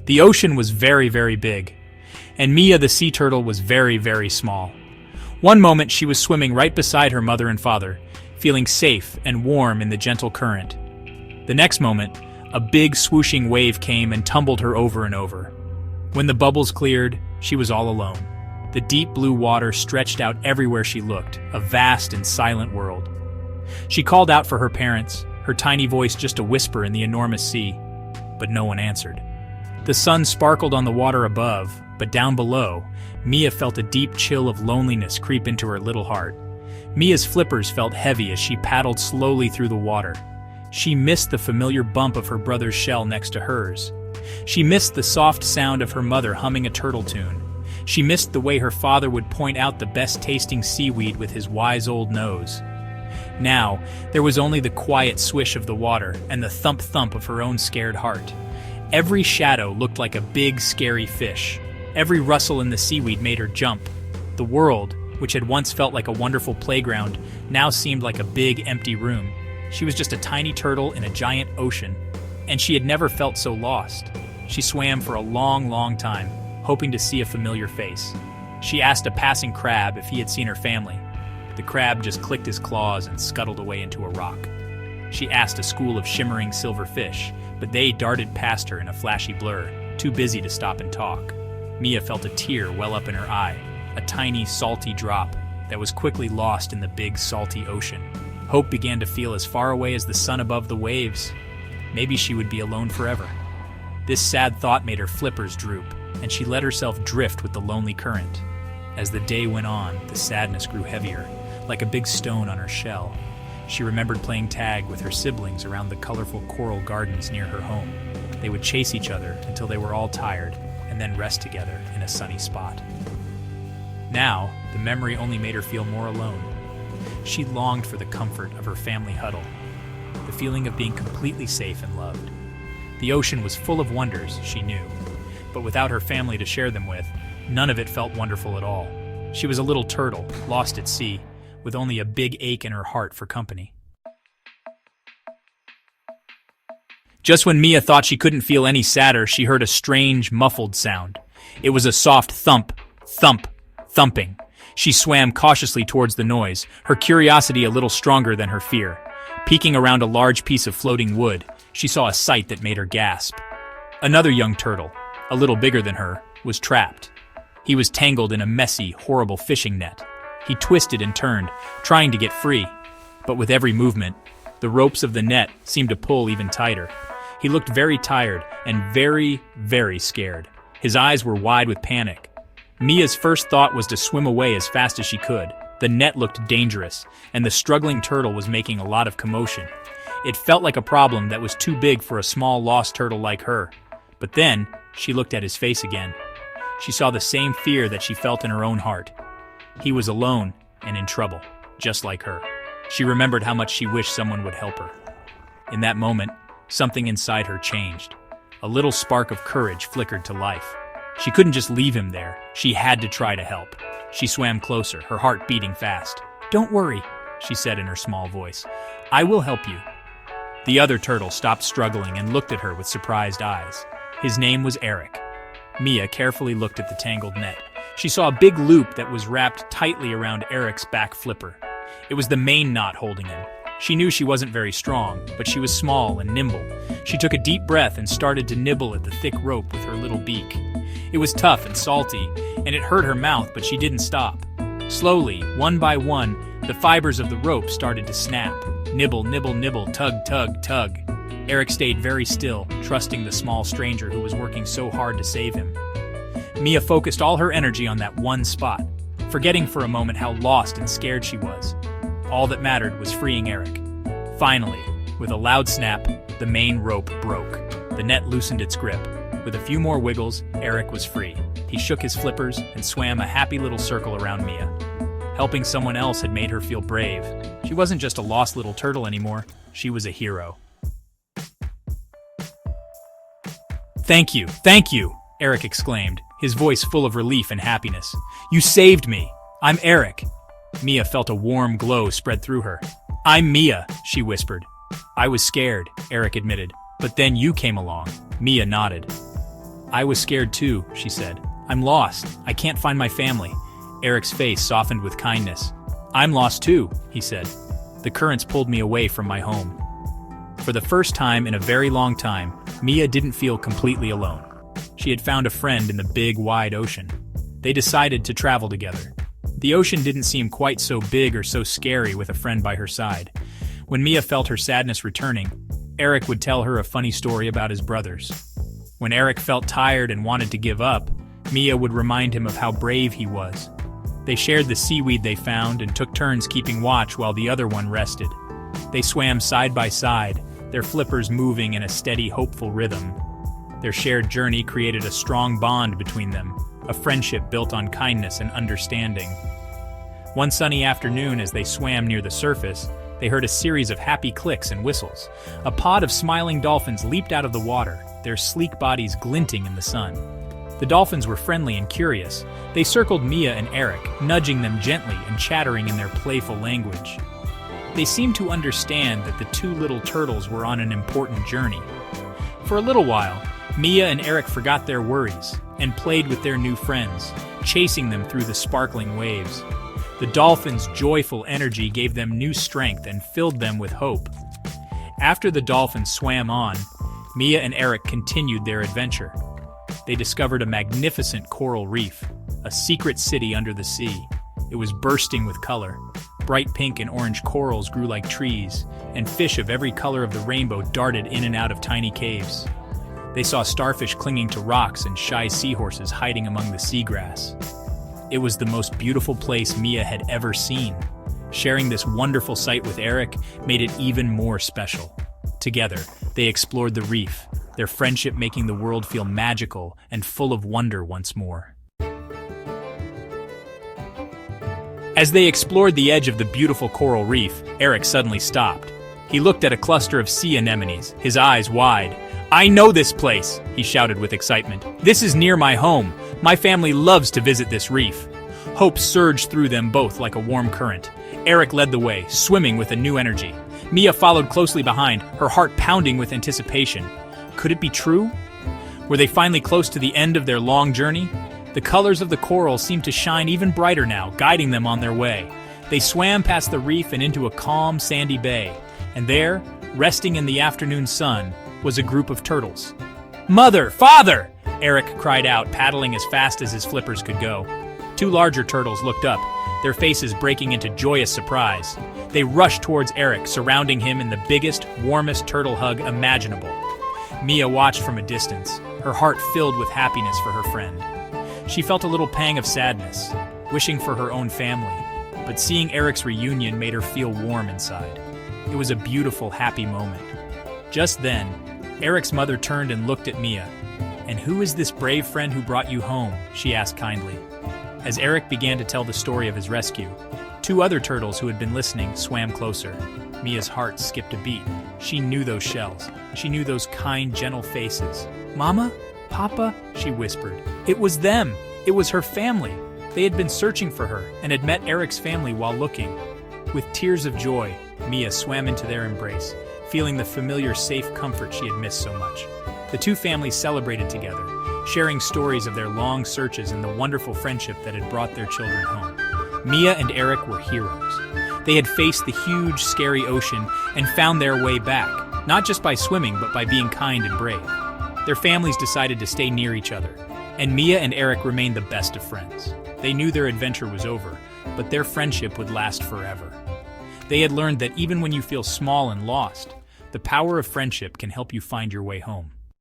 The ocean was very, very big, and Mia the sea turtle was very, very small. One moment she was swimming right beside her mother and father, feeling safe and warm in the gentle current. The next moment, a big swooshing wave came and tumbled her over and over. When the bubbles cleared, she was all alone. The deep blue water stretched out everywhere she looked, a vast and silent world. She called out for her parents, her tiny voice just a whisper in the enormous sea, but no one answered. The sun sparkled on the water above, but down below, Mia felt a deep chill of loneliness creep into her little heart. Mia's flippers felt heavy as she paddled slowly through the water. She missed the familiar bump of her brother's shell next to hers. She missed the soft sound of her mother humming a turtle tune. She missed the way her father would point out the best-tasting seaweed with his wise old nose. Now, there was only the quiet swish of the water and the thump-thump of her own scared heart. Every shadow looked like a big, scary fish. Every rustle in the seaweed made her jump. The world, which had once felt like a wonderful playground, now seemed like a big, empty room. She was just a tiny turtle in a giant ocean, and she had never felt so lost. She swam for a long, long time, hoping to see a familiar face. She asked a passing crab if he had seen her family. The crab just clicked his claws and scuttled away into a rock. She asked a school of shimmering silver fish, but they darted past her in a flashy blur, too busy to stop and talk. Mia felt a tear well up in her eye, a tiny, salty drop that was quickly lost in the big, salty ocean. Hope began to feel as far away as the sun above the waves. Maybe she would be alone forever. This sad thought made her flippers droop, and she let herself drift with the lonely current. As the day went on, the sadness grew heavier, like a big stone on her shell. She remembered playing tag with her siblings around the colorful coral gardens near her home. They would chase each other until they were all tired, and then rest together in a sunny spot. Now, the memory only made her feel more alone. She longed for the comfort of her family huddle, the feeling of being completely safe and loved. The ocean was full of wonders, she knew, but without her family to share them with, none of it felt wonderful at all. She was a little turtle, lost at sea, with only a big ache in her heart for company. Just when Mia thought she couldn't feel any sadder, she heard a strange, muffled sound. It was a soft thump, thump, thumping. She swam cautiously towards the noise, her curiosity a little stronger than her fear. Peeking around a large piece of floating wood, she saw a sight that made her gasp. Another young turtle, a little bigger than her, was trapped. He was tangled in a messy, horrible fishing net. He twisted and turned, trying to get free. But with every movement, the ropes of the net seemed to pull even tighter. He looked very tired and very, very scared. His eyes were wide with panic. Mia's first thought was to swim away as fast as she could. The net looked dangerous, and the struggling turtle was making a lot of commotion. It felt like a problem that was too big for a small lost turtle like her. But then, she looked at his face again. She saw the same fear that she felt in her own heart. He was alone and in trouble, just like her. She remembered how much she wished someone would help her. In that moment, something inside her changed. A little spark of courage flickered to life. She couldn't just leave him there. She had to try to help. She swam closer, her heart beating fast. "Don't worry," she said in her small voice. "I will help you." The other turtle stopped struggling and looked at her with surprised eyes. His name was Erik. Mia carefully looked at the tangled net. She saw a big loop that was wrapped tightly around Erik's back flipper. It was the main knot holding him. She knew she wasn't very strong, but she was small and nimble. She took a deep breath and started to nibble at the thick rope with her little beak. It was tough and salty, and it hurt her mouth, but she didn't stop. Slowly, one by one, the fibers of the rope started to snap. Nibble, nibble, nibble, tug, tug, tug. Erik stayed very still, trusting the small stranger who was working so hard to save him. Mia focused all her energy on that one spot, forgetting for a moment how lost and scared she was. All that mattered was freeing Erik. Finally, with a loud snap, the main rope broke. The net loosened its grip. With a few more wiggles, Erik was free. He shook his flippers and swam a happy little circle around Mia. Helping someone else had made her feel brave. She wasn't just a lost little turtle anymore. She was a hero. "Thank you, Erik exclaimed, his voice full of relief and happiness. "You saved me. I'm Erik." Mia felt a warm glow spread through her. "I'm Mia," she whispered. "I was scared," Erik admitted. "But then you came along." Mia nodded. "I was scared too," she said. "I'm lost. I can't find my family." Erik's face softened with kindness. "I'm lost too," he said. "The currents pulled me away from my home." For the first time in a very long time, Mia didn't feel completely alone. She had found a friend in the big, wide ocean. They decided to travel together. The ocean didn't seem quite so big or so scary with a friend by her side. When Mia felt her sadness returning, Erik would tell her a funny story about his brothers. When Erik felt tired and wanted to give up, Mia would remind him of how brave he was. They shared the seaweed they found and took turns keeping watch while the other one rested. They swam side by side, their flippers moving in a steady, hopeful rhythm. Their shared journey created a strong bond between them, a friendship built on kindness and understanding. One sunny afternoon, as they swam near the surface, they heard a series of happy clicks and whistles. A pod of smiling dolphins leaped out of the water, their sleek bodies glinting in the sun. The dolphins were friendly and curious. They circled Mia and Erik, nudging them gently and chattering in their playful language. They seemed to understand that the two little turtles were on an important journey. For a little while, Mia and Erik forgot their worries and played with their new friends, chasing them through the sparkling waves. The dolphins' joyful energy gave them new strength and filled them with hope. After the dolphins swam on, Mia and Erik continued their adventure. They discovered a magnificent coral reef, a secret city under the sea. It was bursting with color. Bright pink and orange corals grew like trees, and fish of every color of the rainbow darted in and out of tiny caves. They saw starfish clinging to rocks and shy seahorses hiding among the seagrass. It was the most beautiful place Mia had ever seen. Sharing this wonderful sight with Erik made it even more special. Together, they explored the reef, their friendship making the world feel magical and full of wonder once more. As they explored the edge of the beautiful coral reef, Erik suddenly stopped. He looked at a cluster of sea anemones, his eyes wide. "I know this place," he shouted with excitement. "This is near my home. My family loves to visit this reef." Hope surged through them both like a warm current. Erik led the way, swimming with a new energy. Mia followed closely behind, her heart pounding with anticipation. Could it be true? Were they finally close to the end of their long journey? The colors of the coral seemed to shine even brighter now, guiding them on their way. They swam past the reef and into a calm, sandy bay. And there, resting in the afternoon sun, was a group of turtles. "Mother! Father!" Erik cried out, paddling as fast as his flippers could go. Two larger turtles looked up, their faces breaking into joyous surprise. They rushed towards Erik, surrounding him in the biggest, warmest turtle hug imaginable. Mia watched from a distance, her heart filled with happiness for her friend. She felt a little pang of sadness, wishing for her own family, but seeing Erik's reunion made her feel warm inside. It was a beautiful, happy moment. Just then, Erik's mother turned and looked at Mia. "And who is this brave friend who brought you home?" she asked kindly. As Erik began to tell the story of his rescue, two other turtles who had been listening swam closer. Mia's heart skipped a beat. She knew those shells. She knew those kind, gentle faces. "Mama? Papa?" she whispered. It was them. It was her family. They had been searching for her and had met Erik's family while looking. With tears of joy, Mia swam into their embrace, feeling the familiar, safe comfort she had missed so much. The two families celebrated together, sharing stories of their long searches and the wonderful friendship that had brought their children home. Mia and Erik were heroes. They had faced the huge, scary ocean and found their way back, not just by swimming, but by being kind and brave. Their families decided to stay near each other, and Mia and Erik remained the best of friends. They knew their adventure was over, but their friendship would last forever. They had learned that even when you feel small and lost, the power of friendship can help you find your way home.